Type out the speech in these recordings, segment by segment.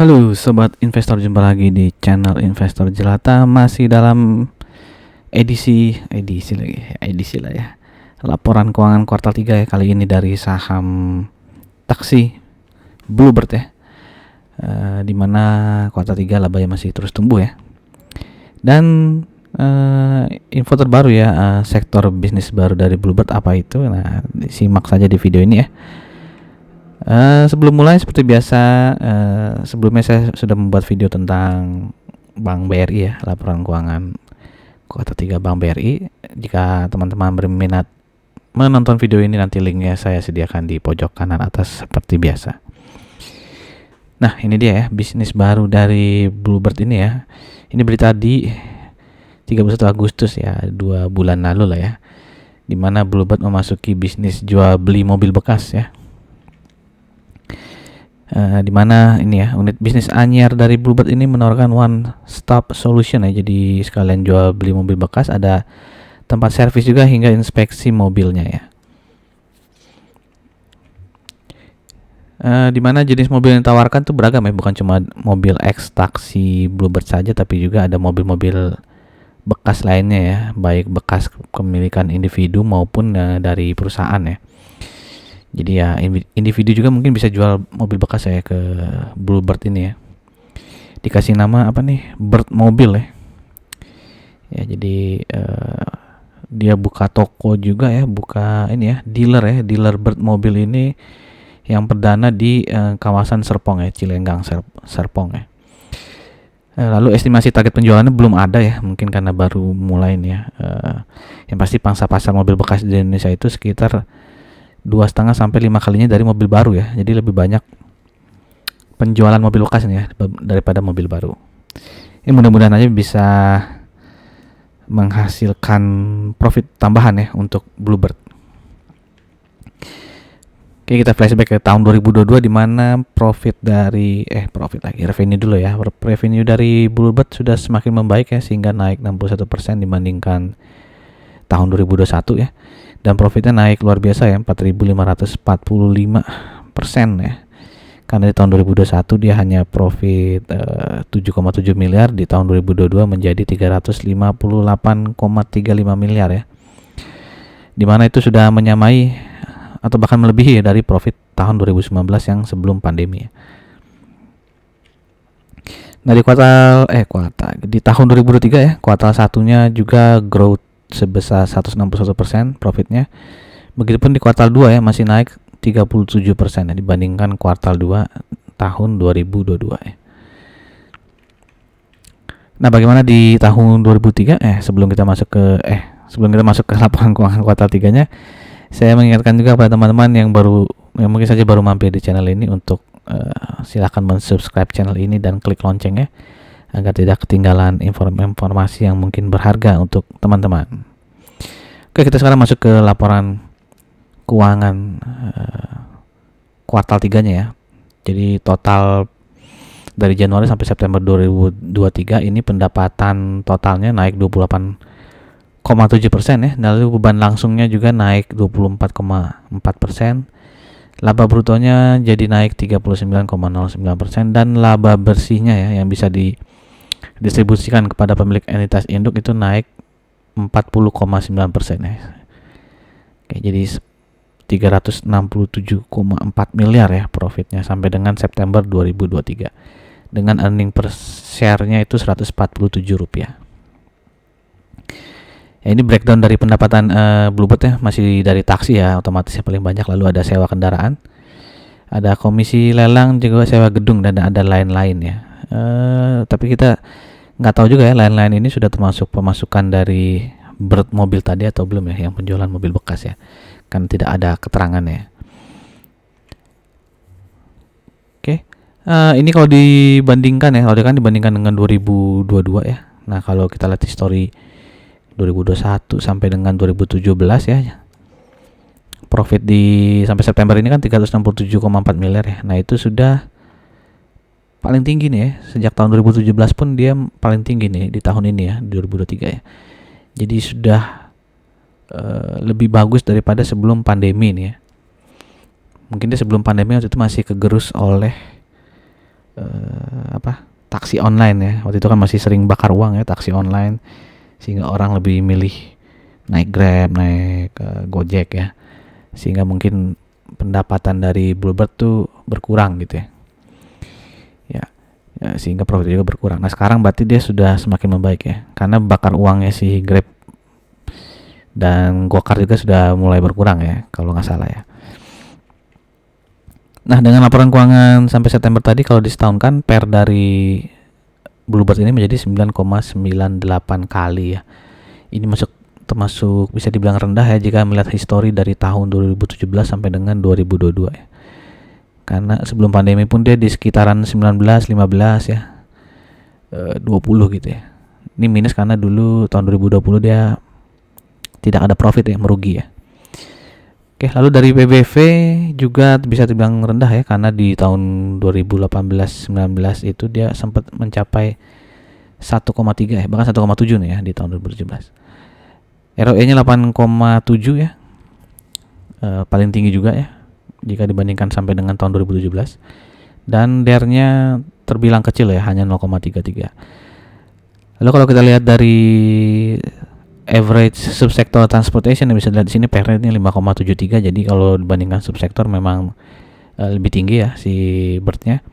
Halo sobat investor, jumpa lagi di channel Investor Jelata. Masih dalam edisi lah ya, laporan keuangan kuartal 3 ya, kali ini dari saham taksi Bluebird ya, dimana kuartal 3 labanya masih terus tumbuh ya. Dan info terbaru ya, sektor bisnis baru dari Bluebird apa itu. Nah, simak saja di video ini ya. Sebelum mulai, seperti biasa, sebelumnya saya sudah membuat video tentang Bank BRI ya, laporan keuangan kuartal 3 Bank BRI. Jika teman-teman berminat menonton video ini, nanti linknya saya sediakan di pojok kanan atas seperti biasa. Nah, ini dia ya, bisnis baru dari Bluebird ini ya. Ini berita di 31 Agustus ya, 2 bulan lalu lah ya, dimana Bluebird memasuki bisnis jual beli mobil bekas ya. Di mana ini ya, unit bisnis anyar dari Bluebird ini menawarkan one stop solution ya. Jadi sekalian jual beli mobil bekas, ada tempat servis juga hingga inspeksi mobilnya ya. Di mana jenis mobil yang ditawarkan tuh beragam ya, bukan cuma mobil X taksi Bluebird saja, tapi juga ada mobil-mobil bekas lainnya ya, baik bekas kepemilikan individu maupun dari perusahaan ya. Jadi ya, individu juga mungkin bisa jual mobil bekas ya ke Bluebird ini ya. Dikasih nama apa nih? Bird Mobil ya. Ya, jadi dia buka toko juga ya, buka ini ya, dealer Bird Mobil ini yang perdana di kawasan Serpong ya, Cilenggang Serpong ya. Lalu estimasi target penjualannya belum ada ya, mungkin karena baru mulai nih ya. Yang pasti pangsa pasar mobil bekas di Indonesia itu sekitar 2,5 sampai 5 kalinya dari mobil baru ya. Jadi lebih banyak penjualan mobil bekas nih ya daripada mobil baru. Ini mudah-mudahan aja bisa menghasilkan profit tambahan ya untuk Bluebird. Oke, kita flashback ke tahun 2022 di mana revenue dulu ya. Revenue dari Bluebird sudah semakin membaik ya, sehingga naik 61% dibandingkan tahun 2021 ya. Dan profitnya naik luar biasa ya, 4.545% ya. Karena di tahun 2021 dia hanya profit 7,7 miliar, di tahun 2022 menjadi 358,35 miliar ya. Dimana itu sudah menyamai atau bahkan melebihi dari profit tahun 2019 yang sebelum pandemi ya. Nah, di tahun 2023 ya, kuartal satunya juga growth sebesar 161% profitnya. Begitupun di kuartal 2 ya, masih naik 37% ya, dibandingkan kuartal 2 tahun 2022 ya. Nah, bagaimana di tahun 2003? Sebelum kita masuk ke laporan keuangan kuartal 3-nya, saya mengingatkan juga pada teman-teman yang mungkin saja baru mampir di channel ini untuk silahkan mensubscribe channel ini dan klik loncengnya agar tidak ketinggalan informasi yang mungkin berharga untuk teman-teman. Oke, kita sekarang masuk ke laporan keuangan kuartal 3-nya ya. Jadi total dari Januari sampai September 2023 ini pendapatan totalnya naik 28,7% ya. Lalu beban langsungnya juga naik 24,4%. Laba brutonya jadi naik 39,09%, dan laba bersihnya ya, yang bisa didistribusikan kepada pemilik entitas induk itu naik 40,9% ya. Oke, jadi 367,4 miliar ya profitnya sampai dengan September 2023. Dengan earning per share-nya itu Rp147. Ya, ini breakdown dari pendapatan Bluebird ya, masih dari taksi ya, otomatis yang paling banyak. Lalu ada sewa kendaraan, ada komisi lelang, juga sewa gedung, dan ada lain-lain ya. Tapi kita nggak tahu juga ya, lain-lain ini sudah termasuk pemasukan dari Bird Mobil tadi atau belum ya, yang penjualan mobil bekas ya, kan tidak ada keterangannya. Oke, ini kalau dibandingkan dengan 2022 ya. Nah, kalau kita lihat history 2021 sampai dengan 2017 ya, profit sampai September ini kan 367,4 miliar ya. Nah, itu sudah paling tinggi nih ya. Sejak tahun 2017 pun dia paling tinggi nih di tahun ini ya, 2023 ya. Jadi sudah lebih bagus daripada sebelum pandemi nih ya. Mungkin dia sebelum pandemi waktu itu masih kegerus oleh taksi online ya. Waktu itu kan masih sering bakar uang ya taksi online, sehingga orang lebih milih naik Grab, naik Gojek ya, sehingga mungkin pendapatan dari Bluebird tuh berkurang gitu ya. Ya, sehingga profit juga berkurang. Nah sekarang berarti dia sudah semakin membaik ya, karena bakar uangnya si Grab dan Gokar juga sudah mulai berkurang ya, kalau nggak salah ya. Nah dengan laporan keuangan sampai September tadi, kalau disetahunkan PER dari Bluebird ini menjadi 9,98 kali ya. Ini termasuk bisa dibilang rendah ya jika melihat histori dari tahun 2017 sampai dengan 2022 ya. Karena sebelum pandemi pun dia di sekitaran 19, 15 ya, 20 gitu ya. Ini minus karena dulu tahun 2020 dia tidak ada profit ya, merugi ya. Oke, lalu dari PBV juga bisa dibilang rendah ya, karena di tahun 2018-19 itu dia sempat mencapai 1,3 ya, bahkan 1,7 nih ya di tahun 2017. ROE-nya 8,7 ya, paling tinggi juga ya jika dibandingkan sampai dengan tahun 2017, dan DER-nya terbilang kecil ya, hanya 0,33. Lalu kalau kita lihat dari average subsektor transportation, yang bisa dilihat di sini PER-nya 5,73, jadi kalau dibandingkan subsektor memang lebih tinggi ya si Bird-nya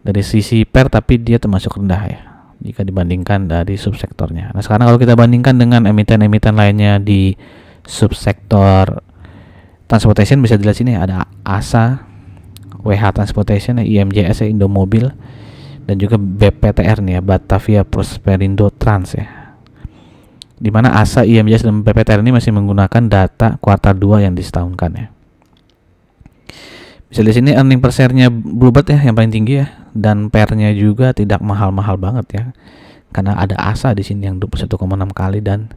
dari sisi PER, tapi dia termasuk rendah ya jika dibandingkan dari subsektornya. Nah sekarang kalau kita bandingkan dengan emiten-emiten lainnya di subsektor transportation, bisa dilihat sini ada ASA, WH Transportation, IMJS, Indomobil, dan juga BPTR nih ya, Batavia Prosperindo Trans ya. Dimana ASA, IMJS, dan BPTR ini masih menggunakan data kuartal 2 yang disetahunkan ya. Bisa di sini earning per share-nya Bluebird ya yang paling tinggi ya, dan PER-nya juga tidak mahal-mahal banget ya. Karena ada ASA di sini yang 21,6 kali dan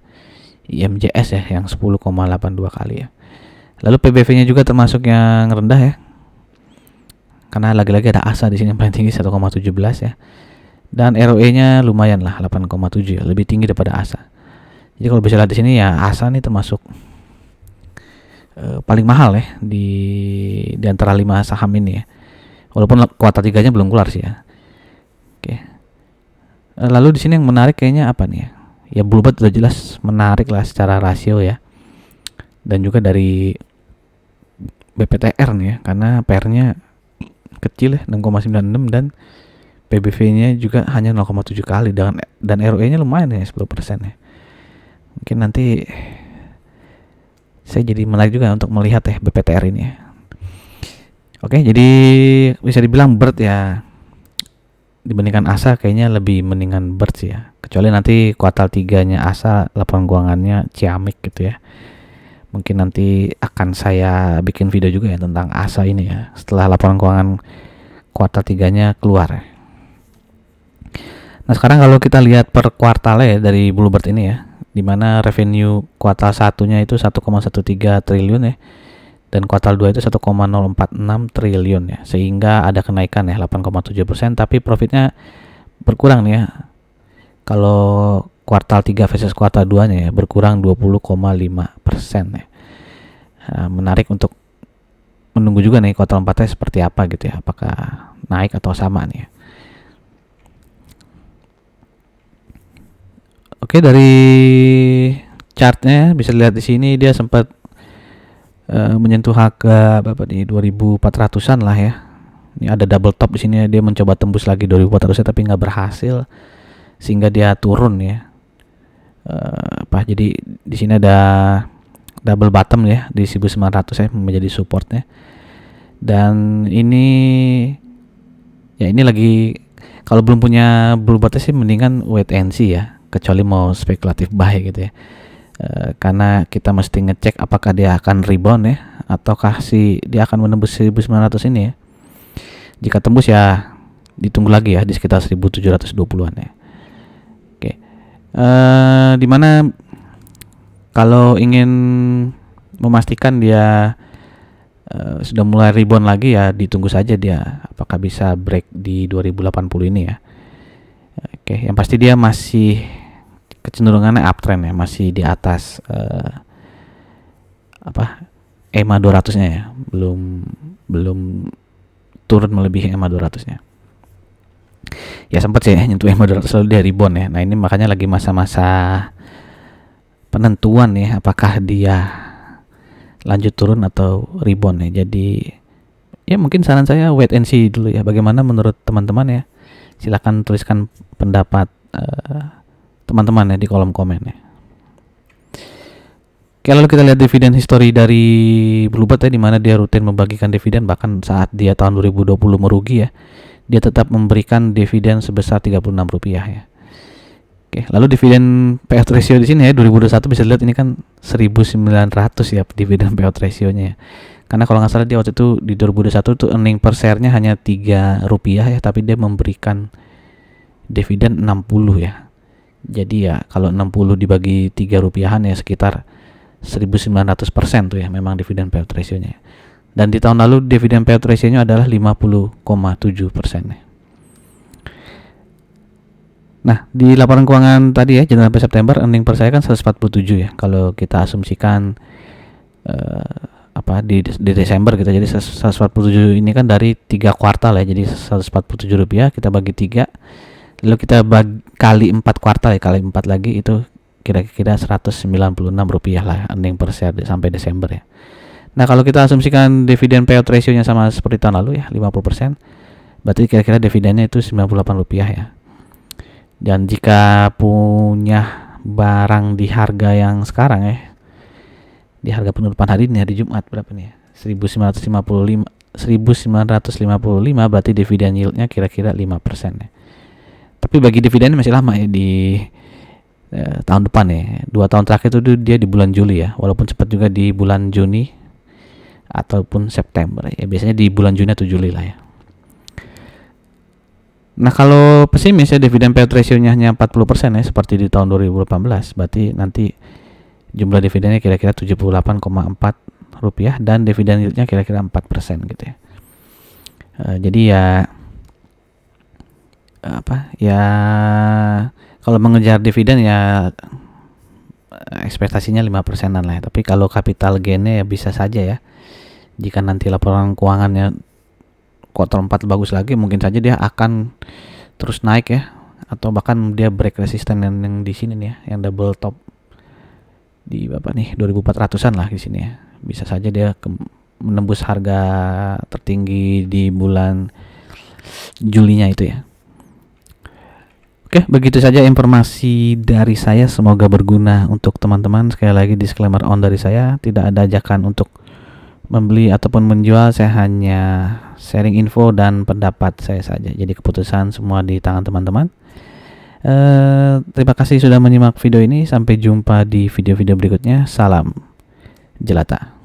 IMJS ya yang 10,82 kali ya. Lalu PBV-nya juga termasuk yang rendah ya, karena lagi-lagi ada ASA di sini yang paling tinggi 1,17 ya. Dan ROE-nya lumayan lah 8,7 ya, lebih tinggi daripada ASA. Jadi kalau bisa lihat di sini ya, ASA nih termasuk paling mahal ya di antara 5 saham ini ya. Walaupun kuartal 3-nya belum keluar sih ya. Oke. Lalu di sini yang menarik kayaknya apa nih ya? Ya Bluebird sudah jelas menarik lah secara rasio ya. Dan juga dari BPTR nih ya, karena PER-nya kecil ya 6,96 dan PBV-nya juga hanya 0,7 kali dan ROE-nya lumayan ya 10% ya. Mungkin nanti saya jadi menarik juga untuk melihat ya BPTR ini ya. Oke, jadi bisa dibilang Bird ya dibandingkan ASA kayaknya lebih mendingan Bird sih ya. Kecuali nanti kuartal 3-nya ASA laporan keuangannya ciamik gitu ya. Mungkin nanti akan saya bikin video juga ya tentang ASA ini ya setelah laporan keuangan kuartal 3-nya keluar ya. Nah sekarang kalau kita lihat per kuartalnya ya dari Bluebird ini ya, dimana revenue kuartal 1-nya itu 1,13 triliun ya, dan kuartal 2 itu 1,046 triliun ya, sehingga ada kenaikan ya 8,7%, tapi profitnya berkurang nih ya. Kalau kuartal 3 versus kuartal 2-nya ya berkurang 20,5% ya. Nah, menarik untuk menunggu juga nih kuartal 4-nya seperti apa gitu ya, apakah naik atau sama nih ya. Oke, dari chartnya bisa dilihat di sini dia sempat menyentuh harga berapa nih 2400-an lah ya. Ini ada double top di sini, dia mencoba tembus lagi 2400 tapi nggak berhasil sehingga dia turun ya. Jadi di sini ada double bottom ya di 1900 ya menjadi supportnya. Dan ini ya ini lagi kalau belum punya Bluebird sih mendingan wait and see ya, kecuali mau spekulatif buy gitu ya. Karena kita mesti ngecek apakah dia akan rebound ya ataukah dia akan menembus 1900 ini ya. Jika tembus ya ditunggu lagi ya di sekitar 1720-an ya. Oke. Dimana kalau ingin memastikan dia sudah mulai rebound lagi ya ditunggu saja dia apakah bisa break di 2080 ini ya. Oke, yang pasti dia masih kecenderungannya uptrend ya, masih di atas EMA 200-nya ya, belum turun melebihi EMA 200-nya. Ya sempat sih nyentuh yang moderat selalu dia rebound ya. Nah ini makanya lagi masa-masa penentuan ya, apakah dia lanjut turun atau rebound ya. Jadi ya mungkin saran saya wait and see dulu ya. Bagaimana menurut teman-teman ya? Silakan tuliskan pendapat teman-teman ya di kolom komen ya. Oke, lalu kita lihat dividen history dari Bluebird ya, di mana dia rutin membagikan dividen bahkan saat dia tahun 2020 merugi ya. Dia tetap memberikan dividen sebesar Rp36 ya. Oke, lalu dividen payout ratio di sini ya 2021 bisa dilihat ini kan 1.900 ya dividen payout ratio-nya ya. Karena kalau nggak salah dia waktu itu di 2021 tuh earning per share-nya hanya Rp3 ya, tapi dia memberikan dividen 60 ya. Jadi ya kalau 60 dibagi Rp3 ya sekitar 1.900% tuh ya memang dividen payout ratio-nya. Dan di tahun lalu dividen payout ratio-nya adalah 50,7% ya. Nah, di laporan keuangan tadi ya Januari sampai September earning per share kan 147 ya. Kalau kita asumsikan di Desember kita, jadi 147 ini kan dari 3 kuartal ya. Jadi Rp147 kita bagi 3. Lalu kita kali 4 kuartal ya, kali 4 lagi itu kira-kira Rp196 lah earning per share sampai Desember ya. Nah, kalau kita asumsikan dividen payout ratio-nya sama seperti tahun lalu ya, 50%, berarti kira-kira dividennya itu Rp98 ya. Dan jika punya barang di harga yang sekarang ya, di harga penutupan hari ini hari Jumat berapa nih ya? 1955 berarti dividen yield-nya kira-kira 5% ya. Tapi bagi dividennya masih lama ya, di tahun depan ya. 2 tahun terakhir itu dia di bulan Juli ya, walaupun sempat juga di bulan Juni ataupun September ya. Biasanya di bulan Juni atau Juli lah ya. Nah, kalau pesimis ya dividen payout ratio-nya hanya 40% ya seperti di tahun 2018, berarti nanti jumlah dividennya kira-kira Rp78,4 dan dividen yield-nya kira-kira 4% gitu ya. Jadi ya kalau mengejar dividen ya ekspektasinya 5%-an lah ya. Tapi kalau capital gain-nya ya bisa saja ya. Jika nanti laporan keuangannya kuartal 4 bagus lagi, mungkin saja dia akan terus naik ya, atau bahkan dia break resisten yang di sini nih ya, yang double top di 2400-an lah di sini ya. Bisa saja dia menembus harga tertinggi di bulan Julinya itu ya. Oke, begitu saja informasi dari saya, semoga berguna untuk teman-teman. Sekali lagi disclaimer on dari saya, tidak ada ajakan untuk membeli ataupun menjual, saya hanya sharing info dan pendapat saya saja. Jadi keputusan semua di tangan teman-teman. Terima kasih sudah menyimak video ini. Sampai jumpa di video-video berikutnya. Salam jelata.